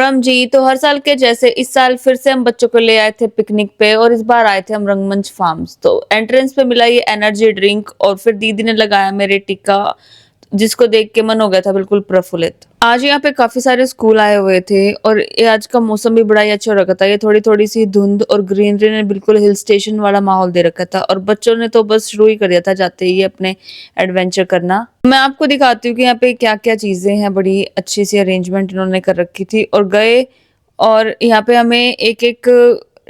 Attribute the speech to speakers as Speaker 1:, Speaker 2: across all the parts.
Speaker 1: राम जी, तो हर साल के जैसे इस साल फिर से हम बच्चों को ले आए थे पिकनिक पे और इस बार आए थे हम रंगमंच फार्म्स। तो एंट्रेंस पे मिला ये एनर्जी ड्रिंक और फिर दीदी ने लगाया मेरे टीका, जिसको देख के मन हो गया था बिल्कुल प्रफुल्लित। आज यहाँ पे काफी सारे स्कूल आए हुए थे और ये आज का मौसम भी बड़ा ही अच्छा हो रखा था। ये थोड़ी-थोड़ी सी धुंध और ग्रीनरी ने बिल्कुल हिल स्टेशन वाला माहौल दे रखा था और बच्चों ने तो बस शुरू ही कर दिया था जाते ही अपने एडवेंचर करना। मैं आपको दिखाती हूँ कि यहाँ पे क्या-क्या चीजें हैं, बड़ी अच्छी सी अरेंजमेंट इन्होंने कर रखी थी और गए और यहाँ पे हमें एक-एक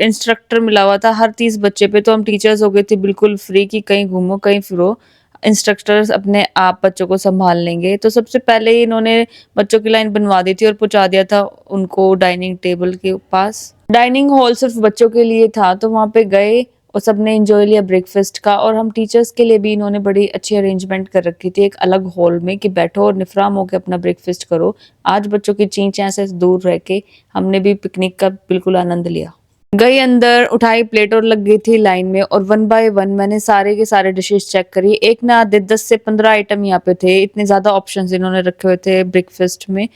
Speaker 1: इंस्ट्रक्टर मिला हुआ था हर 30 बच्चे पे, तो हम टीचर्स हो गए थे बिल्कुल फ्री कि कहीं घूमो, कहीं फिरो। इंस्ट्रक्टर्स अपने आप बच्चों को संभाल लेंगे। तो सबसे पहले ही इन्होंने बच्चों की लाइन बनवा दी थी और पहुँचा दिया था उनको डाइनिंग टेबल के पास। डाइनिंग हॉल सिर्फ बच्चों के लिए था, तो वहाँ पे गए और सबने एंजॉय लिया ब्रेकफास्ट का और हम टीचर्स के लिए भी इन्होंने बड़ी अच्छी अरेंजमेंट कर रखी थी एक अलग हॉल में कि बैठो और निफराम होकर अपना ब्रेकफास्ट करो। आज बच्चों की चीं-चां से दूर रह के हमने भी पिकनिक का बिल्कुल आनंद लिया। गई अंदर, उठाई प्लेट और लग गई थी लाइन में और वन बाय वन मैंने सारे के सारे डिशेस चेक करी। एक ना आधे 10 से 15 आइटम यहाँ पे थे, इतने ज़्यादा ऑप्शंस इन्होंने रखे हुए थे ब्रेकफास्ट में।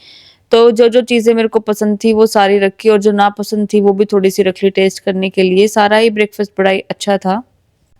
Speaker 1: तो जो-जो चीज़ें मेरे को पसंद थी वो सारी रखी और जो नापसंद थी वो भी थोड़ी-सी रख ली टेस्ट करने के लिए। सारा ही ब्रेकफास्ट बड़ा ही अच्छा था।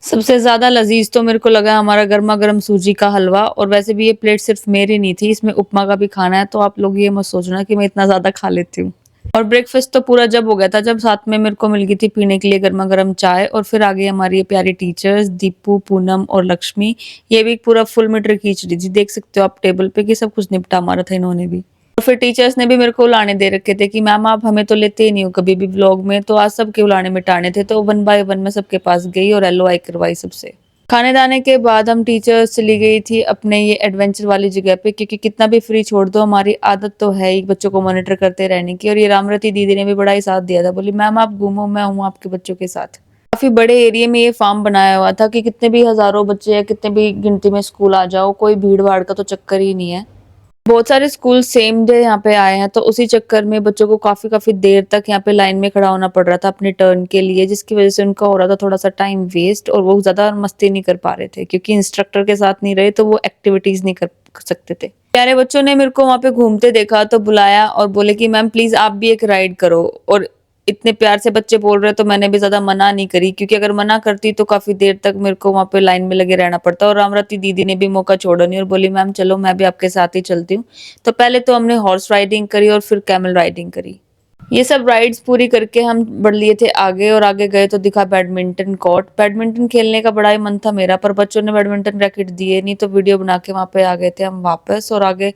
Speaker 1: सबसे ज़्यादा लज़ीज़ तो मेरे को लगा हमारा गरमा-गरम सूजी का हलवा और वैसे भी ये प्लेट सिर्फ़ मेरी नहीं थी, इसमें उपमा का भी खाना है, तो आप लोग ये मत सोचना कि मैं इतना ज़्यादा खा लेती हूँ। और ब्रेकफ़ास्ट तो पूरा जब हो गया था, जब साथ में मेरे को मिल गई थी पीने के लिए गरमा-गरम चाय और फिर आ गई हमारी ये प्यारी टीचर्स दीपू, पूनम और लक्ष्मी। ये भी पूरा फुल मीटर खींच रही थी, देख सकते हो आप टेबल पे कि सब कुछ निपटा मारा था इन्होंने भी। और फिर टीचर्स ने भी मेरे को उलाने दे रखे थे कि मैम आप हमें तो लेते ही नहीं हो कभी भी व्लॉग में, तो आज सबके उलाने मिटाने थे, तो वन बाय वन मैं सबके पास गई और एलओआई करवाई सबसे। खाने-दाने के बाद हम टीचर्स चली गई थी अपने ये एडवेंचर वाली जगह पे, क्योंकि कितना भी फ्री छोड़ दो हमारी आदत तो है ही बच्चों को मॉनिटर करते रहने की और ये रामरती दीदी ने भी बड़ा ही साथ दिया था। बोली मैम आप घूमो, मैं हूँ आपके बच्चों के साथ। काफ़ी बड़े एरिया में ये फार्म बनाया हुआ था कि कितने भी हज़ारों बच्चे या कितने भी गिनती में स्कूल आ जाओ, कोई भीड़-भाड़ का तो चक्कर ही नहीं है। बहुत सारे स्कूल सेम डे यहाँ पे आए हैं, तो उसी चक्कर में बच्चों को काफ़ी देर तक यहाँ पे लाइन में खड़ा होना पड़ रहा था अपने टर्न के लिए, जिसकी वज़ह से उनका हो रहा था थोड़ा-सा टाइम वेस्ट और वो ज़्यादा मस्ती नहीं कर पा रहे थे क्योंकि इंस्ट्रक्टर के साथ नहीं रहे, तो वो एक्टिविटीज़ नहीं कर सकते थे। प्यारे बच्चों ने मेरे को वहाँ पे घूमते देखा तो बुलाया और बोले कि मैम प्लीज़ आप भी एक राइड करो और इतने प्यार से बच्चे बोल रहे हैं तो मैंने भी ज़्यादा मना नहीं करी, क्योंकि अगर मना करती तो काफ़ी देर तक मेरे को वहाँ पे लाइन में लगे रहना पड़ता और रामरती दीदी ने भी मौका छोड़ा नहीं और बोली मैम चलो मैं भी आपके साथ ही चलती हूँ। तो पहले तो हमने हॉर्स राइडिंग करी और फिर कैमल राइडिंग करी। ये सब राइड्स पूरी करके हम बढ़ लिए थे आगे और आगे गए तो दिखा बैडमिंटन कोर्ट। बैडमिंटन खेलने का बड़ा ही मन था मेरा, पर बच्चों ने बैडमिंटन रैकेट दिए नहीं, तो वीडियो बना के वहाँ पे आ गए थे हम वापस और आगे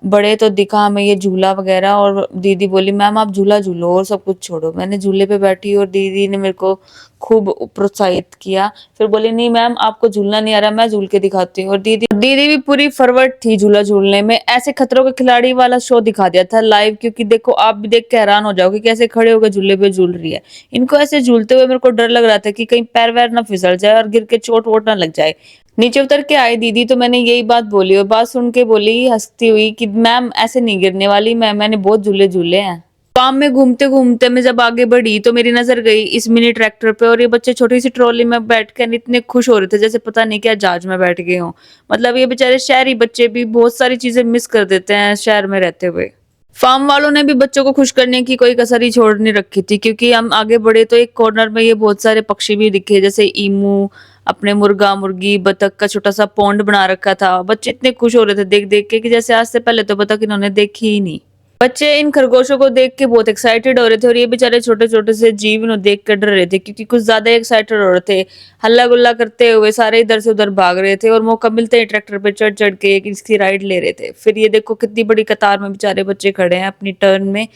Speaker 1: बड़े तो दिखा हमें ये झूला वगैरह और दीदी बोली मैम आप झूला झूलो और सब कुछ छोड़ो। मैंने झूले पे बैठी और दीदी ने मेरे को खूब प्रोत्साहित किया। फिर बोली नहीं मैम आपको झूलना नहीं आ रहा, मैं झूल के दिखाती हूँ। और दीदी दीदी भी पूरी फॉरवर्ड थी झूला झूलने में। ऐसे खतरों के खिलाड़ी वाला शो दिखा दिया था लाइव, क्योंकि देखो आप भी देख के हैरान हो जाओगे कि कैसे खड़े होकर झूले पे झूल रही है। इनको ऐसे झूलते हुए मेरे को डर लग रहा था कि कहीं पैर वैर ना फिसल जाए और गिर के चोट वोट ना लग जाए। नीचे उतर के आई दीदी तो मैंने यही बात बोली और बात सुन के बोली हंसती हुई कि मैम ऐसे नहीं गिरने वाली, मैंने बहुत झूले झूले हैं। फार्म में घूमते घूमते मैं जब आगे बढ़ी तो मेरी नजर गई इस मिनी ट्रैक्टर पे और ये बच्चे छोटी सी ट्रॉली में बैठ कर इतने खुश हो रहे थे जैसे पता नहीं क्या जहाज में बैठ गए हों। मतलब ये बेचारे शहरी बच्चे भी बहुत सारी चीजें मिस कर देते हैं शहर में रहते हुए। फार्म वालों ने भी बच्चों को खुश करने की कोई कसर ही छोड़ नहीं रखी थी, क्योंकि हम आगे बढ़े तो एक कॉर्नर में ये बहुत सारे पक्षी भी दिखे, जैसे ईमू, अपने मुर्गा मुर्गी, बतख का छोटा सा पॉन्ड बना रखा था। बच्चे इतने खुश हो रहे थे देख देख के कि जैसे आज से पहले तो बतख इन्होंने देखी ही नहीं। बच्चे इन खरगोशों को देख के बहुत एक्साइटेड हो रहे थे और ये बेचारे छोटे छोटे से जीव इन्हें देख कर डर रहे थे, क्योंकि कुछ ज्यादा एक्साइटेड हो रहे थे। हल्ला गुल्ला करते हुए सारे इधर से उधर भाग रहे थे और मौका मिलते ही ट्रैक्टर पे चढ़ चढ़ के एक इसकी राइड ले रहे थे। फिर ये देखो कितनी बड़ी कतार में बेचारे बच्चे खड़े हैं अपनी टर्न में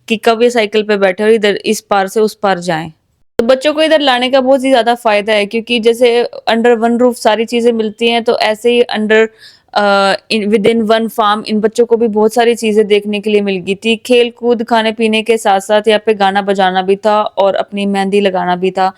Speaker 1: कि कब ये साइकिल पे बैठे और इधर इस पार से उस पार जाएं। तो बच्चों को इधर लाने का बहुत ही ज़्यादा फ़ायदा है, क्योंकि जैसे अंडर वन रूफ सारी चीज़ें मिलती हैं, तो ऐसे ही under within one form इन बच्चों को भी बहुत सारी चीज़ें देखने के लिए मिल गई थी। खेल-कूद, खाने-पीने के साथ-साथ यहाँ पे गाना बजाना भी था और अपनी मेहंदी लगाना भी था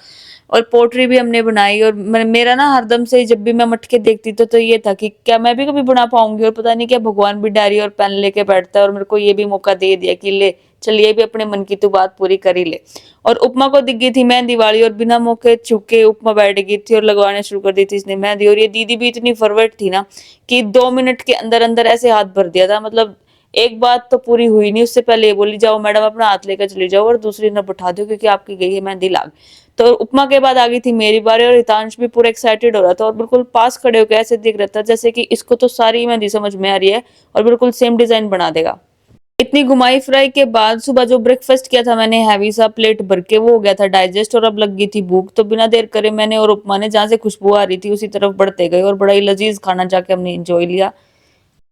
Speaker 1: और पोट्री भी हमने बनाई। और मेरा ना हरदम से जब भी मैं मटके देखती तो ये था कि क्या मैं भी कभी बना पाऊँगी, और पता नहीं क्या भगवान भी डायरी और पेन लेके बैठता है और मेरे को ये भी मौका दे दिया कि ले चल ये भी अपने मन की तू बात पूरी कर ही ले। और उपमा को दिख गई थी मेहंदी वाली और बिना मौके छुके उपमा बैठ गई थी और लगवाने शुरू कर दी थी इसने मेहंदी। और ये दीदी भी इतनी फॉरवर्ड थी ना कि 2 मिनट के अंदर अंदर ऐसे हाथ भर दिया था, मतलब एक बात तो पूरी हुई नहीं, उससे पहले ये बोली जाओ मैडम अपना हाथ लेकर चली जाओ और दूसरी न बैठा दो क्योंकि आपकी गई है मेहंदी लाग। तो उपमा के बाद आ गई थी मेरी बारी और हितांश भी पूरा एक्साइटेड हो रहा था और बिल्कुल पास खड़े होकर ऐसे दिख रहा था जैसे कि इसको तो सारी मेहंदी समझ में आ रही है और बिल्कुल सेम डिजाइन बना देगा। इतनी घुमाई फिराई के बाद सुबह जो ब्रेकफास्ट किया था मैंने हैवी सा प्लेट भर के, वो हो गया था डाइजेस्ट और अब लग गई थी भूख। तो बिना देर करे मैंने और उपमा ने जहां से खुशबू आ रही थी उसी तरफ बढ़ते गए और बड़ा ही लजीज खाना जाके हमने एंजॉय लिया।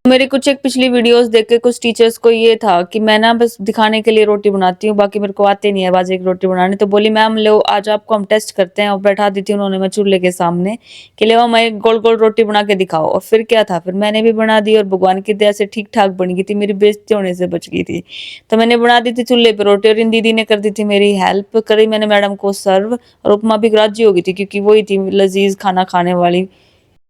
Speaker 1: मेरी कुछ एक पिछली वीडियोस देख के कुछ टीचर्स को ये था कि मैं ना बस दिखाने के लिए रोटी बनाती हूँ, बाकी मेरे को आते नहीं है बाजरे की रोटी बनाने। तो बोली मैम लो आज आपको हम टेस्ट करते हैं, और बैठा दी थी उन्होंने मैं चूल्हे के सामने कि ले मैं गोल गोल रोटी बना के दिखाओ। और फिर क्या था, फिर मैंने भी बना दी और भगवान की दया से ठीक ठाक बन गई थी, मेरी बेइज्जती होने से बच गई थी। तो मैंने बना दी थी चूल्हे पे रोटी और इन दीदी ने कर दी थी मेरी हेल्प, करी मैंने मैडम को सर्व। और उपमा भी राजी हो गई थी क्योंकि वही थी लजीज खाना खाने वाली।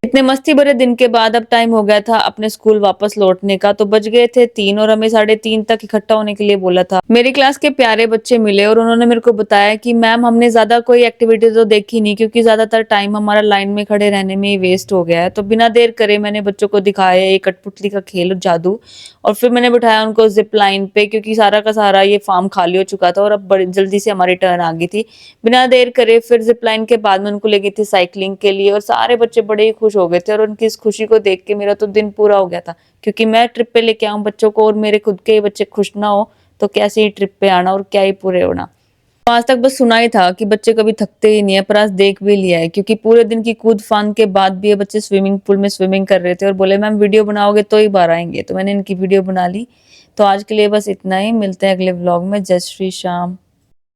Speaker 1: इतने मस्ती भरे दिन के बाद अब टाइम हो गया था अपने स्कूल वापस लौटने का। तो बज गए थे 3 और हमें 3:30 तक इकट्ठा होने के लिए बोला था। मेरी क्लास के प्यारे बच्चे मिले और उन्होंने मेरे को बताया कि मैम हमने ज्यादा कोई एक्टिविटी तो देखी नहीं क्योंकि ज्यादातर टाइम हमारा लाइन में खड़े रहने में ही वेस्ट हो गया है। तो बिना देर करे मैंने बच्चों को दिखाया ये कठपुतली का खेल जादू, और फिर मैंने बिठाया उनको जिप लाइन पे क्योंकि सारा का सारा ये फार्म खाली हो चुका था और अब बड़ी जल्दी से हमारी टर्न आ गई थी। बिना देर करे फिर जिप लाइन के बाद में उनको ले गई थी साइकिलिंग के लिए और सारे बच्चे बड़े ही खुश हो गए थे। और उनकी इस खुशी को देख के मेरा तो दिन पूरा हो गया था क्योंकि मैं ट्रिप पे लेके आऊं बच्चों को और मेरे खुद के बच्चे खुश ना हो तो कैसे ही ट्रिप पे आना और क्या ही पूरे होना। तो आज तक बस सुना ही था कि बच्चे कभी थकते ही नहीं है, पर आज देख भी लिया है क्योंकि पूरे दिन की कूद फान के बाद भी ये बच्चे स्विमिंग पूल में स्विमिंग कर रहे थे और बोले मैम वीडियो बनाओगे तो ही बाहर आएंगे। तो मैंने इनकी वीडियो बना ली। तो आज के लिए बस इतना ही, मिलते हैं अगले व्लॉग में। जय श्री श्याम।